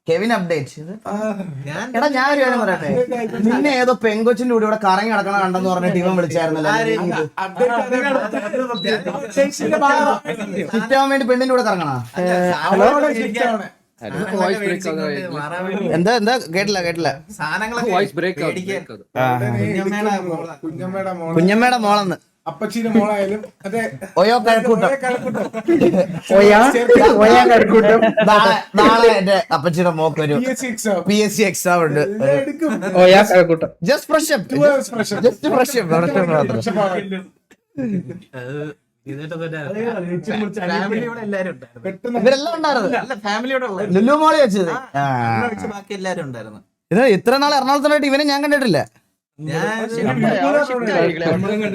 Kevin update. എടാ ഞാൻ ഒരു കാര്യം പറയട്ടെ, നിന്നെ ഏതോ പെങ്കൊച്ചിന്റെ കൂടെ ഇവിടെ കറങ്ങി നടക്കണ കണ്ടെന്ന് പറഞ്ഞിട്ട് ഇവൻ വിളിച്ചായിരുന്നല്ലോ. കിട്ടാൻ വേണ്ടി പെണ്ണിന്റെ കൂടെ കറങ്ങണ. എന്താ എന്താ കേട്ടില്ല. കുഞ്ഞമ്മയുടെ മോളെന്ന് അപ്പച്ചീന്റെ മോളായാലും ഒയോ കഴക്കൂട്ടം. നാളെ എന്റെ അപ്പച്ചിയുടെ മോക്ക് ഒരു PSC എക്സാം ഉണ്ട്. ജസ്റ്റ് ഫ്രഷപ്പ് ഇവരെല്ലാം ഉണ്ടായിരുന്നു. ലുലു മോളി വെച്ചത് ഇത് ഇത്ര നാൾ എറണാകുളത്തായിട്ട് ഇവനെ ഞാൻ കണ്ടിട്ടില്ല.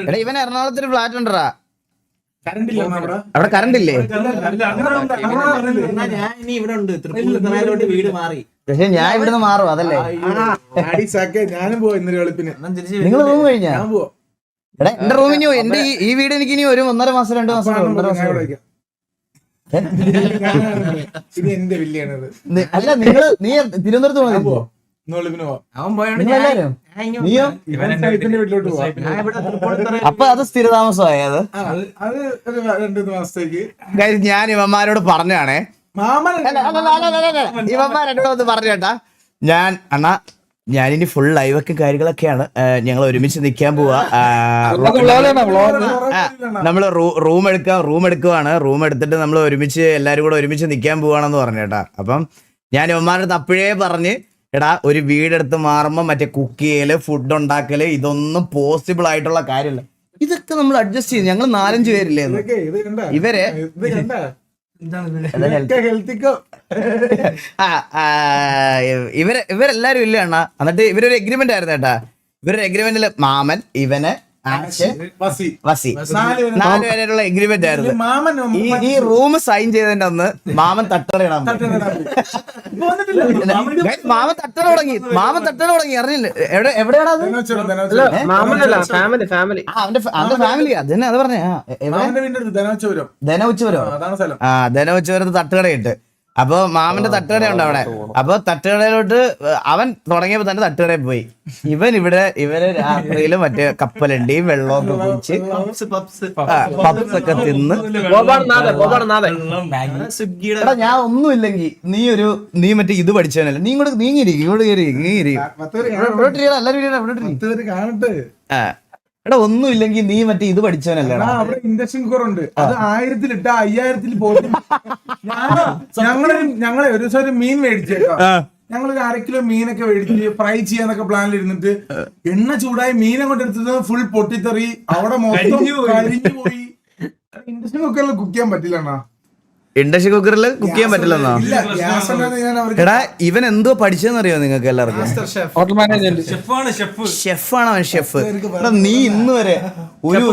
എടാ ഇവൻ എറണാകുളത്തൊരു ഫ്ലാറ്റ് ഉണ്ടടാ, അവിടെ കറണ്ട് ഇല്ലേ? പക്ഷെ ഞാൻ ഇവിടുന്ന് മാറും അതല്ലേ. ഞാനും പോവാ ഇന്നലെ വെളുപ്പിന്. നിങ്ങൾ റൂം കഴിഞ്ഞാ? എടാ എന്റെ റൂമിന് എന്റെ ഈ വീട് എനിക്ക് ഇനി ഒരു 1.5 മാസം 2 മാസം എന്റെ വില്യാണത്. അല്ല നീ തിരുവനന്തപുരത്ത് പോകുമ്പോ അപ്പൊ അത് സ്ഥിരതാമസമായത്. ഞാൻ ഇവന്മാരോട് പറഞ്ഞാണേ, ഇവന്മാരെന്നോട് ഒന്ന് പറഞ്ഞു കേട്ടാ, ഞാനിനി ഫുൾ ലൈവൊക്കെ കാര്യങ്ങളൊക്കെയാണ്, ഞങ്ങൾ ഒരുമിച്ച് നിൽക്കാൻ പോവാ, നമ്മള് റൂം എടുക്കുവാണ്, റൂം എടുത്തിട്ട് നമ്മൾ ഒരുമിച്ച് എല്ലാരും കൂടെ ഒരുമിച്ച് നിൽക്കാൻ പോവാണെന്ന് പറഞ്ഞു കേട്ടാ. അപ്പം ഞാൻ ഇവന്മാരുടെ അപ്പോഴേ പറഞ്ഞ്, എടാ ഒരു വീടെടുത്ത് മാറുമ്പോ മറ്റേ കുക്ക് ചെയ്യല് ഫുഡ് ഉണ്ടാക്കല് ഇതൊന്നും പോസിബിൾ ആയിട്ടുള്ള കാര്യമല്ല, ഇതൊക്കെ നമ്മൾ അഡ്ജസ്റ്റ് ചെയ്യും. ഞങ്ങൾ 4-5 പേരില്ലേ ഇവരെ ഇവരെല്ലാരും ഇല്ല അണ്ണാ. എന്നിട്ട് ഇവരൊരു എഗ്രിമെന്റ് ആയിരുന്നു കേട്ടാ. ഇവരൊരു എഗ്രിമെന്റില് മാമൻ, ഇവന്, വസി 4 പേരുള്ള എഗ്രിമെന്റ് ആയിരുന്നു. ഈ റൂം സൈൻ ചെയ്തതിന്റെ അന്ന് മാമൻ തട്ടറിടാൻ മാമൻ തട്ടറ തുടങ്ങി അറിഞ്ഞില്ല. എവിടെയാണത്? അവന്റെ ഫാമിലി അതന്നെ അത് പറഞ്ഞ ധനോച്ചപുരത്ത് തട്ടുകടയിട്ട്. അപ്പൊ മാമന്റെ തട്ടുകടയുണ്ട് അവിടെ. അപ്പൊ തട്ടുകടയിലോട്ട് അവൻ തുടങ്ങിയപ്പോ തന്നെ തട്ടുകടയിൽ പോയി. ഇവര് രാത്രിയില് മറ്റേ കപ്പലണ്ടിയും വെള്ളമൊക്കെ കുടിച്ച് പപ്സൊക്കെ തിന്ന്. ഞാൻ ഒന്നുമില്ലെങ്കിൽ നീ മറ്റേ ഇത് പഠിച്ചവനല്ല, നീ ഇങ്ങോട്ട് നീങ്ങിയിരിക്കും. എടാ ഒന്നും ഇല്ലെങ്കിൽ നീ മറ്റേ ഇത് പഠിച്ചവനല്ലേ? അവിടെ ഇൻഡക്ഷൻ കുക്കർ ഉണ്ട്, അത് 1000-ലിട്ട 5000-ൽ പോയി. ഞങ്ങളെ ഒരു ദിവസം ഒരു മീൻ മേടിച്ചേക്കാം. ഞങ്ങളൊരു 1/2 കിലോ മീനൊക്കെ മേടിച്ച് ഫ്രൈ ചെയ്യാന്നൊക്കെ പ്ലാനിൽ ഇരുന്നിട്ട് എണ്ണ ചൂടായി മീനെ കൊണ്ട് എടുത്തത് ഫുൾ പൊട്ടിത്തെറി, അവിടെ മൊത്തം കരിഞ്ഞു പോയി. ഇൻഡക്ഷൻ കുക്കറിൽ കുക്ക് ചെയ്യാൻ പറ്റില്ല. ഇൻഡക്ഷൻ കുക്കറിൽ കുക്ക് ചെയ്യാൻ പറ്റില്ലെന്നോ? എടാ ഇവൻ എന്തോ പഠിച്ചെന്നറിയോ നിങ്ങൾക്ക് എല്ലാവർക്കും? ഷെഫാണ് അവൻ, ഷെഫ്. എടാ നീ ഇന്ന് വരെ ഒരു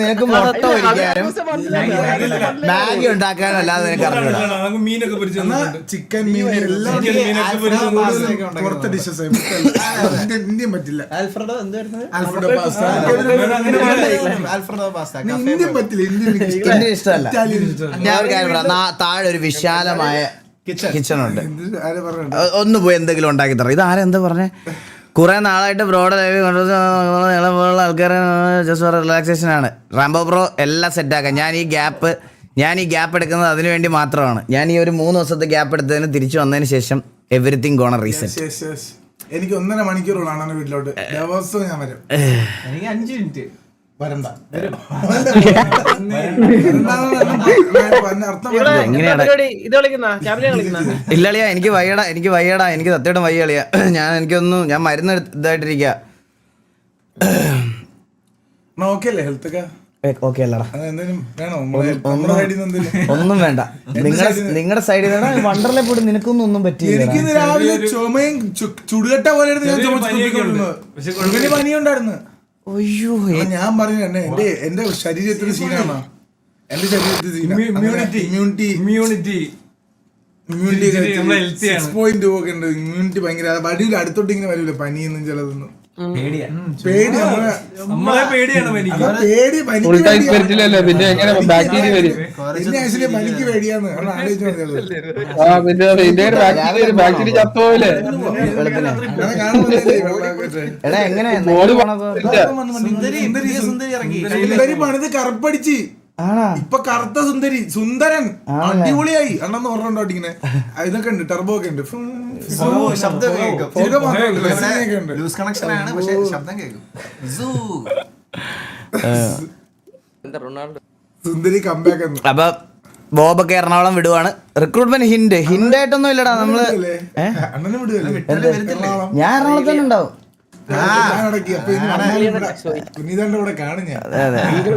നിനക്ക് മുട്ട പൊരിക്കാനും മാഗി ഉണ്ടാക്കാനും അല്ലാതെ നിനക്ക് അറിഞ്ഞൂടാ. ചിക്കൻ മീൻ എല്ലാം പുറത്തെ ഡിഷസ് ഇന്ത്യൻ പറ്റില്ല. ആൽഫ്രഡോ പാസ്ത ഇന്ത്യൻ പറ്റില്ല, ഇന്ത്യൻ ഇഷ്ടമല്ല. ഞാൻ ഒരു കാര്യം പറയാം, താഴെ ഒരു വിശാലമായ കിച്ചൺ ഉണ്ട്, ഒന്ന് പോയി എന്തെങ്കിലും ഉണ്ടാക്കി തരാം. ഇത് ആരെന്താ പറഞ്ഞേ? കുറെ നാളായിട്ട് ബ്രോയുടെ ലൈവ് കൊണ്ടുപോലുള്ള ആൾക്കാരെ ജസ്റ്റ് ഫോർ റിലാക്സേഷൻ ആണ്. റാംബോ ബ്രോ എല്ലാം സെറ്റാക്കാം. ഞാൻ ഈ ഗ്യാപ്പ് എടുക്കുന്നത് അതിനു വേണ്ടി മാത്രമാണ്. ഞാൻ ഈ ഒരു 3 ദിവസത്തെ ഗ്യാപ്പ് എടുത്തതിന് തിരിച്ചു വന്നതിന് ശേഷം എവരിത്തിങ് ഗോണ റീസെറ്റ്. എനിക്ക് 1.5 മണിക്കൂറുള്ളതാണ് വീട്ടിലോട്ട്. ദിവസവും ഞാൻ വരും. എനിക്ക് 5 മിനിറ്റ് വരണ്ട. ഇല്ലളിയാ എനിക്ക് വയ്യടാ എനിക്ക് സത്യമായിട്ടും വയ്യളിയാ. ഞാൻ മരുന്ന് ഇതായിട്ടിരിക്ക. ഓക്കെ അല്ലടാ, ഒന്നും വേണ്ട. നിങ്ങളുടെ സൈഡിൽ വണ്ടർലേ പോയിട്ട് നിനക്കൊന്നും ഒന്നും പറ്റിയില്ല. എനിക്ക് രാവിലെ ചുമയും ചുടുകട്ട പോലെ പനിയുണ്ടായിരുന്നു. അയ്യോ ഞാൻ പറഞ്ഞു എന്റെ ശരീരത്തിന് സീനാണോ? എന്റെ ശരീരത്തിൽ ഇമ്മ്യൂണിറ്റി ഇമ്മ്യൂണിറ്റി 6.2 ഒക്കെ ഉണ്ട്. ഇമ്മ്യൂണിറ്റി ഭയങ്കര വടിയില്ല, അടുത്തോട്ട് ഇങ്ങനെ വരില്ല പനിയൊന്നും ചിലതൊന്നും. പേടി നമ്മളെ പേടിയാണ് പനി. പേടി ഫുൾ ടൈം സ്പിരിറ്റിലല്ലേ, പിന്നെ എങ്ങനെ ബാക്ടീരിയ വരും? ആക്ച്വലി പനിക്ക് പേടിയാന്ന് ആലോചിച്ചു പിന്നെ ഇന്ത്യയുടെ ബാക്ടീരിയ ചത്തോലെ. എടാ എങ്ങനെ സുന്ദരി പണിത് കറുപ്പടിച്ച് ഇപ്പൊ കറുത്ത സുന്ദരൻ അടിപൊളിയായി അണ്ണെന്ന് പറഞ്ഞോണ്ടോ ഇങ്ങനെ ഇതൊക്കെ ഉണ്ട്, ടർബോ ഒക്കെ ഉണ്ട്. സുന്ദരി കമ്പാക്ക്. അപ്പൊ ബോബൊക്കെ എറണാകുളം വിടുവാണ്. റിക്രൂട്ട്മെന്റ് ഹിന്റ് ആയിട്ടൊന്നും ഇല്ലടാ നമ്മള്. അണ്ണനെ വിടുവല്ലേ? ഞാൻ എറണാകുളത്ത് തന്നെ ഉണ്ടാവും. പുനീതന്റെ കൂടെ കാണും ഞാൻ.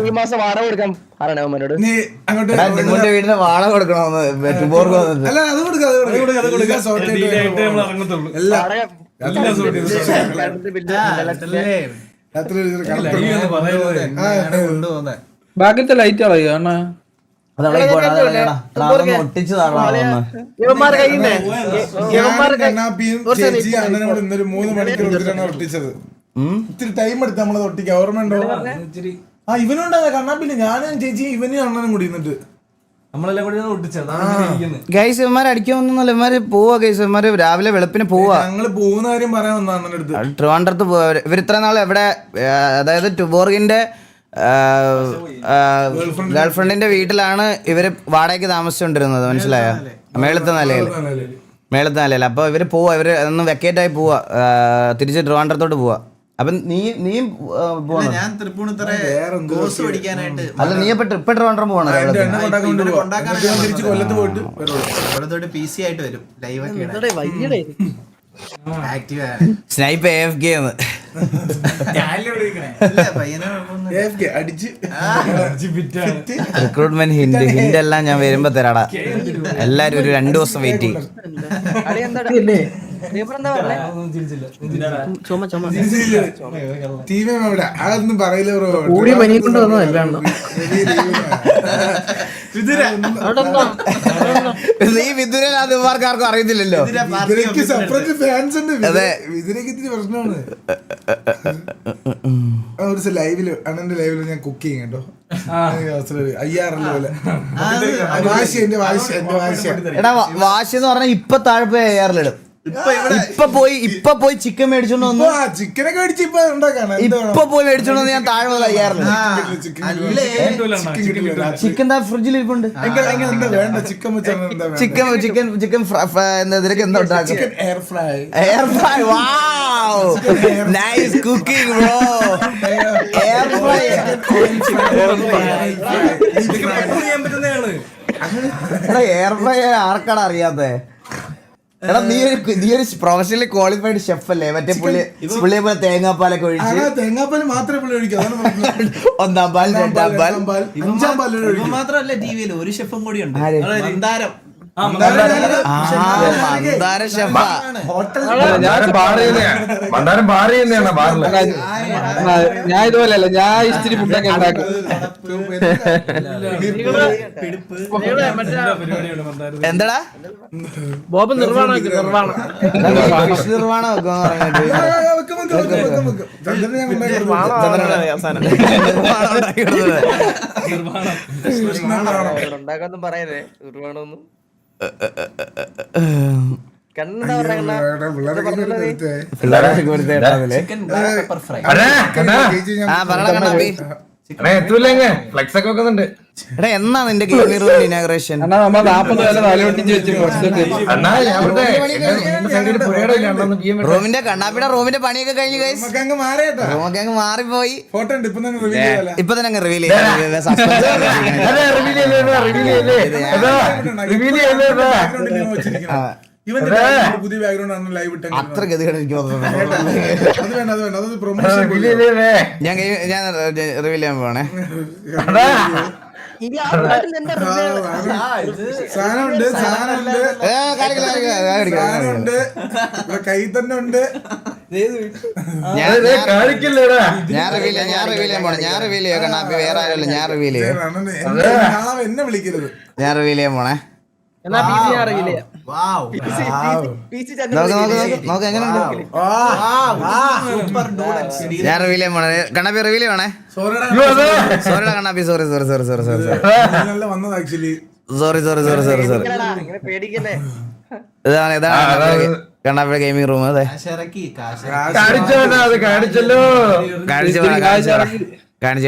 ഈ മാസം വാടക കൊടുക്കാം നീ അങ്ങോട്ട് നിങ്ങളുടെ വീടിന് വാടക കൊടുക്കണമെന്ന് ടുബോർക്ക് വന്നിട്ട്. അല്ല അത് കൊടുക്കാം, ബാക്കിത്തെ ലൈറ്റ് കളയോ അണ്ണാ? ഒട്ടിച്ചു അണ്ണനും കൂടെ ഇന്നൊരു 3 മണിക്കൂർ ഒട്ടിച്ചത്. ഇത്തിരി ടൈം എടുത്ത് നമ്മളത് ഒട്ടിക്കാം, ഓർമ്മയുണ്ടോ? ആ ഇവനുണ്ടായ കണ്ണാപ്പില്ല, ഞാനും ചേച്ചി ഇവനും അണ്ണനും കൂടി ഇന്നിട്ട് ഗൈസ് ഇവന്മാർ അടിക്കൊന്നുമല്ല, ഇവന്മാര് പോവാ. ഗൈസ് ഇവന്മാര് രാവിലെ വെളുപ്പിന് പോവാ. ഞങ്ങള് പോകുന്ന കാര്യം പറയാൻ വന്ന അണ്ണന്റെ അടുത്ത്. ട്രിവാൻഡ്രത്ത് പോവാ. ഇവർ ഇത്ര നാൾ എവിടെ, അതായത് ടുബോർഗിന്റെ ഗേൾഫ്രണ്ടിന്റെ വീട്ടിലാണ് ഇവര് വാടകയ്ക്ക് താമസിച്ചോണ്ടിരുന്നത്, മനസ്സിലായോ? മേളത്തെ നിലയിൽ. അപ്പൊ ഇവര് പോവാ, ഇവര് ഒന്ന് വെക്കേറ്റ് ആയി പോവാ, തിരിച്ച് ട്രിവാൻഡ്രത്തോട്ട് പോവാ. അപ്പൊ നീയും ഞാൻ തൃപ്പൂണിത്തറ കോഴ്സ് പഠിക്കാനായിട്ട്. അല്ല നീ ഇപ്പൊ ട്രിവാൻഡ്രം പോകണം. കൊല്ലത്തോട്ട് PC ആയിട്ട് വരും. Live snipe AFK recruitment hint എല്ലാം ഞാൻ വരുമ്പോ തരാടാ. എല്ലാരും ഒരു 2 ദിവസം വെയിറ്റ് ചെയ്യും. അതൊന്നും പറയില്ല ബ്രോ. കൂടിയ പനിയെ കൊണ്ട് വന്നതല്ല. നീ വിദുരനാഥ് ഇവർക്ക് അറിയത്തില്ലല്ലോ. സെപ്പറേറ്റ് ഫാൻസ് ഉണ്ട്. ഇതിനൊക്കെ ഇത്തിരി പ്രശ്നമാണ്. ഒരു ലൈവില് അണ്ണന്റെ ലൈവില് ഞാൻ കുക്ക് ചെയ്യും കേട്ടോ. അയ്യാറല്ല പോലെ വാശി എന്റെ വാശി. എടാ വാശി എന്ന് പറഞ്ഞാൽ ഇപ്പൊ താഴെ പോയി AR-ലിടും. ഇപ്പൊ പോയി ചിക്കൻ മേടിച്ചോണ്ട് വന്നു. ചിക്കനൊക്കെ മേടിച്ച് ഇപ്പൊ ഉണ്ടാക്കാണ്. ഇപ്പൊ പോയി മേടിച്ചോണ്ട് വന്ന് ഞാൻ താഴെ പോയി AR-ലിടും. ചിക്കൻ ഫ്രിഡ്ജിൽ ഇരിപ്പുണ്ട്. വേണ്ട ചിക്കൻ ചിക്കൻ ഇതിലേക്ക് എന്താ ഉണ്ടാക്കും? Air fry. Wow nice cooking bro. Air fry. Air fry ആർക്കാണ് അറിയാത്തെ? എടാ നീ ഒരു പ്രൊഫഷണലി ക്വാളിഫൈഡ് ഷെഫ് അല്ലേ? മറ്റേ പുള്ളിയെ പോലെ തേങ്ങാപ്പാലൊക്കെ ഒഴിച്ച്. തേങ്ങാപ്പാൽ മാത്രമേ പുള്ളി ഒഴിക്കൂ. 1ാം പാൽ 2ാം പാൽ 5ാം പാൽ മാത്രമല്ല ടിവിയിൽ ഒരു ഷെഫും കൂടി ഉണ്ട്. മന്ദാരം ഷെഫാ. ഞാൻ ഇതുപോലെയല്ല, ഞാൻ ഇച്ചിരി ഫുഡൊക്കെ ഉണ്ടാക്കും. എന്താടാ ബോബ് നിർവ്വാണം ഉണ്ടാക്കാന്നും പറയല്ലേ നിർവ്വാണമൊന്നും. എടാ എന്നാ നിന്റെ ഗെയിമിംഗ് റൂം ഇനാഗ്രേഷൻ? റൂമിന്റെ കണ്ണാപ്പിയുടെ റൂമിന്റെ പണിയൊക്കെ കഴിഞ്ഞു ഗൈസ്. റൂമൊക്കെ അങ്ങ് മാറിപ്പോയി. ഇപ്പൊ തന്നെ അങ്ങ് റിവീൽ പുതിയ ബാക്ക്ഗ്രൗണ്ട് ആണ് ലൈവ് ഇട്ട. അത്ര ഗതികേട് എനിക്ക് ഞാൻ റിവീൽ ചെയ്യാൻ പോണേ. സാധനമുണ്ട് കൈ തന്നെ ഉണ്ട്. ഞാൻ റിവീൽ ചെയ്യാൻ പോണേ. ഞാൻ റിവീൽ ചെയ്യാം കണ്ണാപ്പി, വേറെ ആരുമില്ല. ഞാൻ റിവീൽ ചെയ്യാം. എന്നെ വിളിക്കരുത്. ഞാൻ റിവീൽ ചെയ്യാൻ പോണേ. എന്നാ വാവ് നോക്ക് എങ്ങനെയുണ്ട്. സൂപ്പർ ഡൂഡൻസ് ഞാൻ റിവീൽ ചെയ്യാൻ പോണേ. കണ്ണാപ്പി റിവീൽ വേണേ. സോറിടാ കണ്ണാപ്പി, സോറി വന്നത് ആക്ച്വലി. സോറി. ഇങ്ങനെ പേടിക്കല്ലേ ഇതാണ് കണ്ണാപ്പിയുടെ ഗെയിമിംഗ് റൂം. അതെ, കാശിറക്കി കാണിച്ചല്ലോ. കാണിച്ചു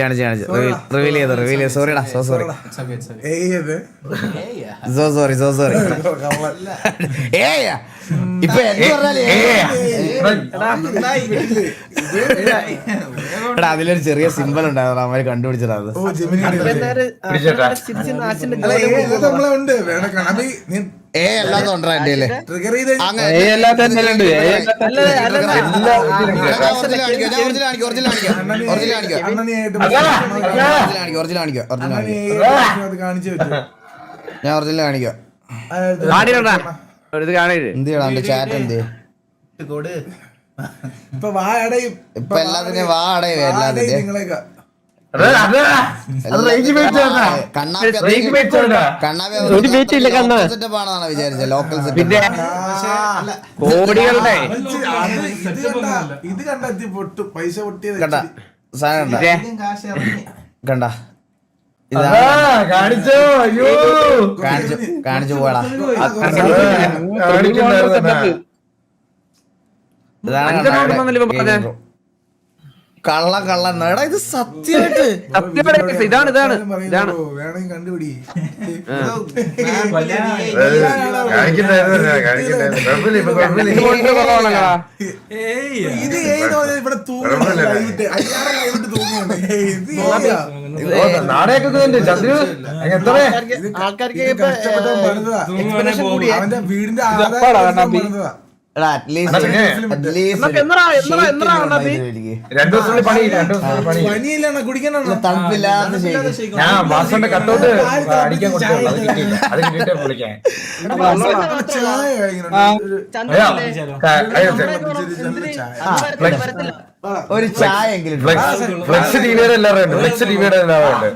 റിവീൽ ചെയ്തു. സോറിടാ, സോ സോറി. ഇപ്പൊ എന്ത് പറഞ്ഞാല് എടാ അതിലൊരു ചെറിയ സിമ്പിൾ ഉണ്ടായിരുന്നു, അവര് കണ്ടുപിടിച്ചത്. അത് ഉണ്ട് വേണം കണബി അല്ലാതെ ഉണ്ടോ എന്റെ കയ്യില്? ട്രിഗർ ചെയ്ത് കാണിച്ചു വെച്ചു. ഞാൻ ഒറിജിനൽ കാണിക്കാം. എന്ത് ചെയ്യണം എന്റെ ചാറ്റ് എന്ത് കൊടു ഇപ്പൊ വാ അടയും. ഇപ്പൊ എല്ലാത്തിനും വാ അടയും. എല്ലാത്തിന്റെയും നിങ്ങളെയൊക്കെ സെറ്റപ്പ് ആണെന്നാണ് വിചാരിച്ചത്. ലോക്കൽ സെറ്റപ്പ് കോടികളുടെ ഇത് കണ്ടെത്തി പൊട്ടു പൈസ പൊട്ടിയത് കണ്ട സാധനം കാശിറങ്ങി കണ്ട കാണിച്ചോ. അയ്യോ കാണിച്ചു പോടാ. ഇതാണ് കള്ള എടാ ഇത് സത്യമായിട്ട് ഇതാണ് വേണമെങ്കിൽ കണ്ടുപിടി. ഇത് ഏതോ ഇവിടെ തൂങ്ങിട്ട് 5-6 ലൈവിട്ട് തൂങ്ങിയുണ്ട്. അവന്റെ വീടിന്റെ ആധാരം എടാ പനിയിലാണ് കുടിക്കണോ തണുപ്പില്ലാത്ത ശരി. ഞാൻ വാസന്റെ കട്ടോട്ട് അടിക്കാൻ കൊടുത്തു. അത് കിട്ടിയിട്ട് വിളിക്കാൻ ഒരു ചായ എങ്കിലും ഫ്ലെക്സ് ടിവിയുടെ എല്ലാവരും ഉണ്ട്. ഫ്ലെക്സ് ടിവിയുടെ എല്ലാവരും ഉണ്ട്.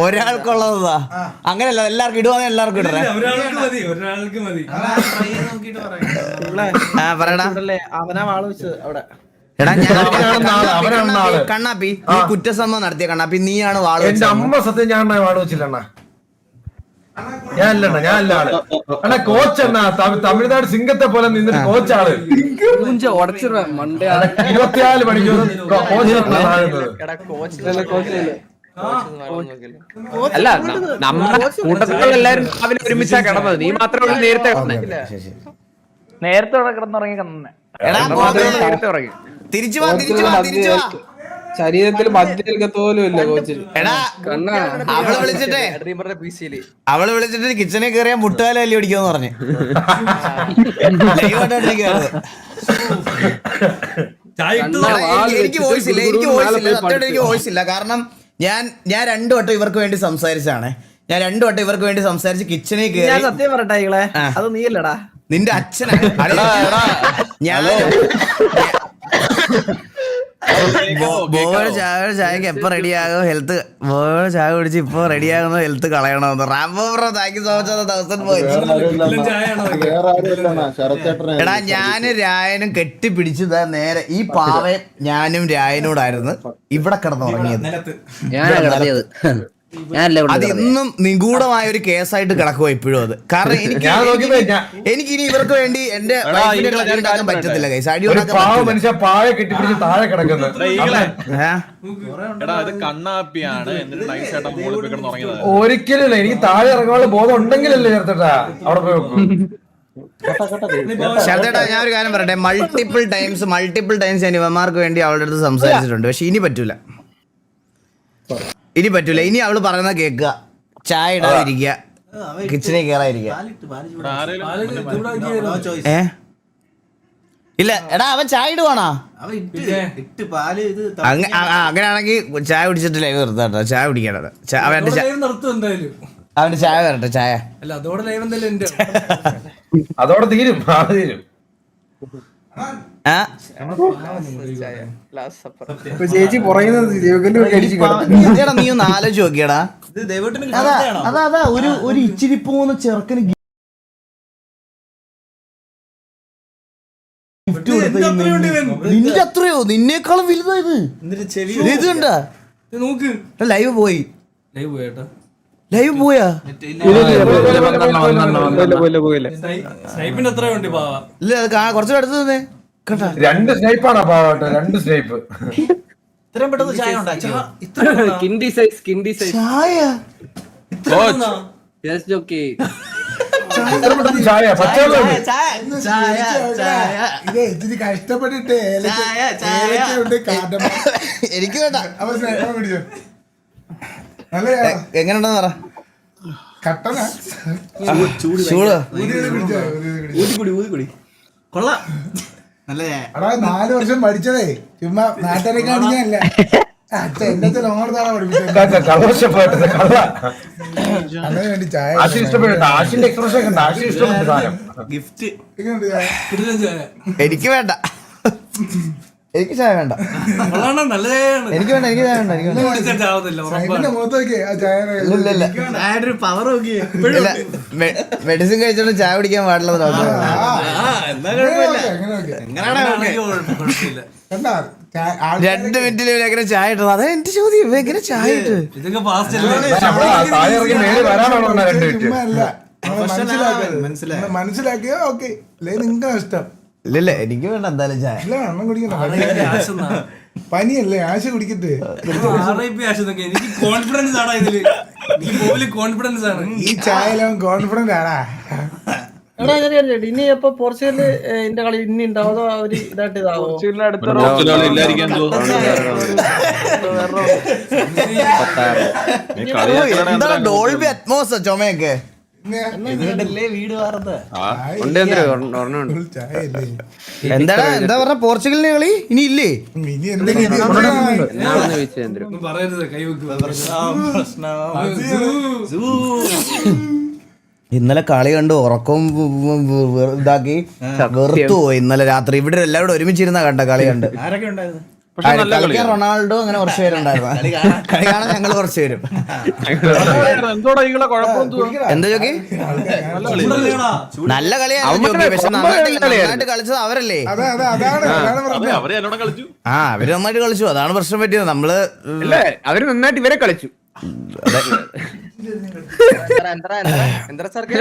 ഒരാൾക്കുള്ളതാ. അങ്ങനെയല്ല, എല്ലാവർക്കും ഇടുവാന്നെ എല്ലാവർക്കും ഇടറേ. ഒരാൾക്ക് മതി നോക്കിട്ട് പറയാം. പറയടാ. അവനാ വാള് വെച്ചത് അവിടെ. എടാ അവനാണ് ആള്. കണ്ണാപ്പി നീ കുറ്റസമ്മതം നടത്തിയ കണ്ണാപ്പി, നീയാണ് വാള് എന്റെ അമ്മ സത്യം ഞാൻ വാട് വെച്ചില്ല. ഞാൻ അല്ല ആള്. അണ്ണാ കോച്ച് അണ്ണാ തമിഴ്നാട് സിംഗത്തെ പോലെ നിന്നിട്ട് കോച്ചാള് 24 മണിക്കൂർ കോച്ച്. അല്ല നമ്മുടെ കൂട്ടത്തിൽ എല്ലാരും രാവിലെ ഒരുമിച്ചാ കിടന്നത്. നീ മാത്രമേ നേരത്തെ കിടന്നുറങ്ങി കണ്ണെ. നേരത്തെ ഉറങ്ങി. തിരിച്ചു വാ. ശരീരത്തിൽ മദ്യപോലും ഇല്ല കോച്ചിൽ. എടാ അവള് വിളിച്ചിട്ട് കിച്ചണിൽ കയറിയാ മുട്ടുകാലം അല്ലി പിടിക്കുമെന്ന് പറഞ്ഞു. എനിക്ക് വോയിസ് ഇല്ല. കാരണം ഞാൻ 2 വട്ടം ഇവർക്ക് വേണ്ടി സംസാരിച്ചാണ്. ഞാൻ 2 വട്ടം ഇവർക്ക് വേണ്ടി സംസാരിച്ച് കിച്ചണിൽ കയറി. സത്യം പറയട്ടെ ഇങ്ങളെ, അത് നീയല്ലടാ, നിന്റെ അച്ഛനാണ്. ഞാൻ ചായക്ക് എപ്പോ റെഡിയാകും ഹെൽത്ത്. ചായ കുടിച്ച് ഇപ്പൊ റെഡിയാകുന്ന ഹെൽത്ത് കളയണമെന്ന്. Rambo bro thank you so much 1000 points. എടാ ഞാനും രായനും കെട്ടിപ്പിടിച്ചതാ നേരെ ഈ പാവയും ഞാനും രായനോടായിരുന്നു ഇവിടെ കിടന്നുറങ്ങിയത്. അത് ഇന്നും നിഗൂഢമായ ഒരു കേസായിട്ട് കിടക്കുക ഇപ്പോഴും അത്. കാരണം എനിക്ക് ഇനി ഇവർക്ക് വേണ്ടി എന്റെ ഉണ്ടാക്കാൻ പറ്റത്തില്ല കൈസ്. അടി മനുഷ്യ പായ കെട്ടിപ്പിടിച്ച് താഴെ കിടക്കുന്നത് ഒരിക്കലും എനിക്ക് താഴെ ഇറങ്ങാനുള്ള ബോധം ഉണ്ടെങ്കിലല്ലേ ചേർത്തട്ടാ അവിടെ പോയി വെക്കും. ശരത്തേട്ടാ ഞാൻ ഒരു കാര്യം പറയട്ടെ, മൾട്ടിപ്പിൾ ടൈംസ് ഞാൻ ഇവന്മാർക്ക് വേണ്ടി അവളുടെ അടുത്ത് സംസാരിച്ചിട്ടുണ്ട്. പക്ഷെ ഇനി പറ്റൂല. ഇനി അവള് പറയുന്ന കേക്കുക, ചായ ഇടാതിരിക്കുക, കിച്ചണിൽ കയറാതിരിക്കുക. ഇല്ല എടാ അവൻ ചായ ഇടുവാണോ? അങ്ങനെയാണെങ്കിൽ ചായ കുടിച്ചിട്ട് ലൈവ് നിർത്താട്ടോ. ചായ കുടിക്കണത് അവന്റെ ചായ വരട്ടെ. ചായ അല്ല അതോടെ ലൈവ് എന്തായാലും അതോടെ തീരും. ചേച്ചി പറയുന്നത് നീ ഒന്ന് ആലോചിച്ച് നോക്കിയടാ. അതാ ഒരു ഇച്ചിരി പോകുന്ന ചെറുക്കന് നിന്റെ അത്രയോ നിന്നേക്കാളും വലുതായത് ഇത് കണ്ടാ നോക്ക് ലൈവ് പോയി ലൈവ് പോയേട്ടാ ലൈവ് പോയാ സ്നൈപ്പിന്റെ എത്രയുണ്ട് പാവ ഇല്ല അത് കുറച്ചുകൂടെ അടുത്ത് തന്നെ കേട്ടാ 2 സ്നൈപ്പാണ് പാവട്ടെ 2 സ്നൈപ്പ് ഇത്രയും പെട്ടെന്ന് ചായ ഉണ്ടാക്കി ചായ ചായ പച്ചവെള്ളം ഇത് ഇത്തിരി കഷ്ടപ്പെട്ടിട്ട് ഏലക്കുണ്ട് കാട്ടം എനിക്ക് വേണ്ട അപ്പൊ സ്നേഹം പിടിച്ചോ നല്ല എങ്ങനെയുണ്ടെന്ന് പറ കട്ടനാ ചൂട് പിടിച്ചോ കൊള്ളാം നല്ല ചായ എടാ 4 വർഷം പഠിച്ചതേ ചുമ്മാ നാട്ടുകാരെ കാണിക്കാനല്ല അച്ഛൻ എന്റെ ലോങ്ങോട് താഴെ പഠിപ്പിച്ചത് കള്ളവശപ്പായിട്ട് കള്ള അതിന് വേണ്ടി ചായ ആശി ഇഷ്ടപ്പെട്ടു ആശിന്റെ എക്സ്പ്രഷൻ കണ്ട ആശി ഇഷ്ടപ്പെട്ടു സാധനം ഗിഫ്റ്റ് എങ്ങനെയുണ്ട് ചായ എനിക്ക് വേണ്ട എനിക്ക് ചായ വേണ്ട കൊള്ളാണ് നല്ല ചായയാണ് എനിക്ക് വേണ്ട എനിക്ക് ചായ വേണ്ട എനിക്ക് വേണ്ട. കുടിച്ചിട്ട് ആവത്തില്ല സ്നേഹിന്റെ മുഖത്ത് നോക്കിയേ ആ ചായ ഇല്ല ഇല്ല ചായയുടെ ഒരു പവർ നോക്കിയേ ഇല്ല മെഡിസിൻ കഴിച്ചോണ്ട് ചായ കുടിക്കാൻ പാടില്ലെന്ന് ഡോക്ടർ കുഴപ്പമില്ല കണ്ടാ 2 മിനിറ്റിൽ എങ്ങനെ ചായ ഇട്ടത് അതാ എന്റെ ചോദ്യം എങ്ങനെ ചായ ഇട്ട് ഇതൊക്കെ ഫാസ്റ്റ് അല്ലേ താഴെ ഇറങ്ങി മേലെ വരാനാണോ 2 മിനിറ്റ് മനസ്സിലാക്കിയോ ഓക്കെ അല്ലെ നിങ്ങൾക്ക് നഷ്ടം ഇല്ല എനിക്ക് വേണ്ട എന്തായാലും ചായ ഇല്ല വെള്ളം കുടിക്കണ്ട പനിയല്ലേ ആശ കുടിക്കട്ടെ എനിക്ക് കോൺഫിഡൻസ് ആണ് ഇതില് കോൺഫിഡൻസ് ആണ് ഈ ചായയിലും കോൺഫിഡന്റ് ആണാ എടാ ഇനി അപ്പൊ പോർച്ചുഗല് ഇതിന്റെ കളി ഇനി ഉണ്ടാവോ അതോ അവര് ഇതായിട്ട് ഇതാവോ എന്താ ഡോൾബി അറ്റ്മോസ് ചുമയൊക്കെ വീട് വാർത്ത ചായയല്ലേ എന്താടാ എന്താ പറഞ്ഞ പോർച്ചുഗലിന്റെ കളി ഇനി ഇല്ലേ ഇനി എന്തെങ്കിലും ഒന്നും പറയരുത് കൈവെക്കുക ഇന്നലെ കളി കണ്ട് ഉറക്കവും ഇതാക്കി വെറുത്തു പോയി ഇന്നലെ രാത്രി ഇവിടെ എല്ലാവരും ഒരുമിച്ചിരുന്ന കണ്ട കളി കണ്ട് ആരൊക്കെ ഉണ്ടായിരുന്നു കളിക്കാൻ റൊണാൾഡോ അങ്ങനെ കുറച്ച് പേരുണ്ടായിരുന്നു കളി കാണാൻ ഞങ്ങൾ കുറച്ച് പേരും എന്താ ചോക്കി നല്ല കളിയാണ് ജോക്കി പക്ഷെ നന്നായിട്ട് കളിച്ചത് അവരല്ലേ അതാണ് ആ അവര് നന്നായിട്ട് കളിച്ചു അതാണ് പ്രശ്നം പറ്റിയത് നമ്മള് അവര് നന്നായിട്ട് ഇവരെ കളിച്ചു എന്താ സർക്കാർ